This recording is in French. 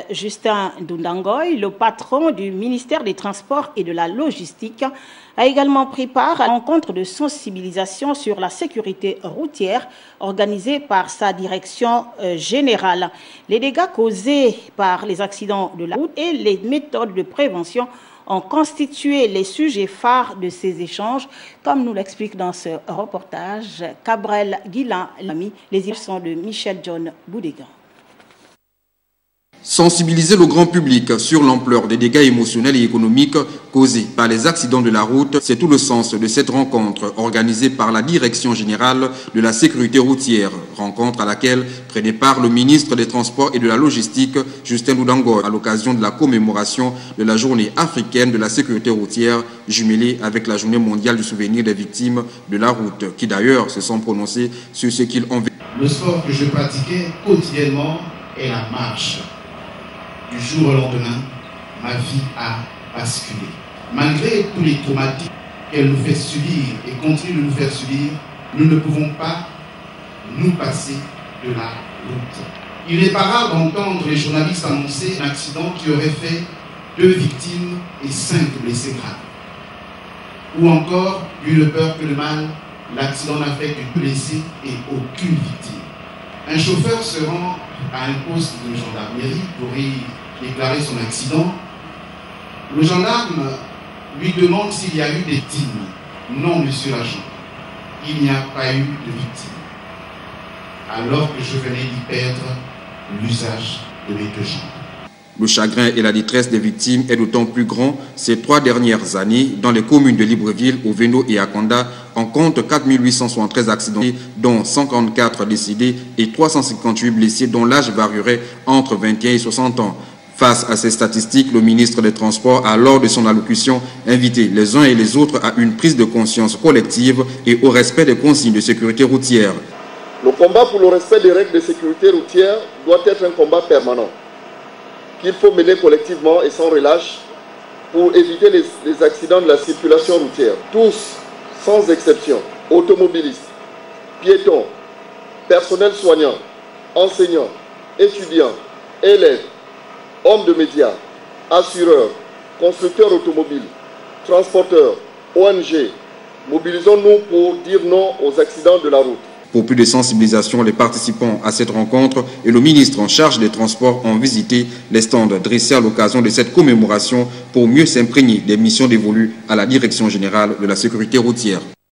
Justin Ndoundangoy, le patron du ministère des Transports et de la Logistique, a également pris part à la rencontre de sensibilisation sur la sécurité routière organisée par sa direction générale. Les dégâts causés par les accidents de la route et les méthodes de prévention ont constitué les sujets phares de ces échanges, comme nous l'explique dans ce reportage Cabrel Guilain-Lamy. Les images sont de Michel John Boudégan. Sensibiliser le grand public sur l'ampleur des dégâts émotionnels et économiques causés par les accidents de la route, c'est tout le sens de cette rencontre organisée par la Direction générale de la sécurité routière. Rencontre à laquelle prenait part le ministre des Transports et de la Logistique, Justin Ndoundangoy, à l'occasion de la commémoration de la journée africaine de la sécurité routière, jumelée avec la journée mondiale du souvenir des victimes de la route, qui d'ailleurs se sont prononcés sur ce qu'ils ont vécu. Le sport que je pratiquais quotidiennement est la marche. Du jour au lendemain, ma vie a basculé. Malgré tous les traumatismes qu'elle nous fait subir et continue de nous faire subir, nous ne pouvons pas nous passer de la route. Il n'est pas rare d'entendre les journalistes annoncer un accident qui aurait fait 2 victimes et 5 blessés graves. Ou encore, eu le peur que le mal, l'accident n'a fait que 2 blessés et aucune victime. Un chauffeur se rend à un poste de gendarmerie pour y déclarer son accident. Le gendarme lui demande s'il y a eu des victimes. Non, monsieur l'agent, il n'y a pas eu de victimes. Alors que je venais d'y perdre l'usage de mes 2 jambes. Le chagrin et la détresse des victimes est d'autant plus grand ces 3 dernières années dans les communes de Libreville, Oveno et Akonda. On compte 4 873 accidents, dont 144 décédés et 358 blessés dont l'âge varierait entre 21 et 60 ans. Face à ces statistiques, le ministre des Transports a, lors de son allocution, invité les uns et les autres à une prise de conscience collective et au respect des consignes de sécurité routière. Le combat pour le respect des règles de sécurité routière doit être un combat permanent, qu'il faut mener collectivement et sans relâche pour éviter les accidents de la circulation routière. Tous, sans exception, automobilistes, piétons, personnel soignant, enseignants, étudiants, élèves, hommes de médias, assureurs, constructeurs automobiles, transporteurs, ONG, mobilisons-nous pour dire non aux accidents de la route. Pour plus de sensibilisation, les participants à cette rencontre et le ministre en charge des Transports ont visité les stands dressés à l'occasion de cette commémoration pour mieux s'imprégner des missions dévolues à la Direction générale de la sécurité routière.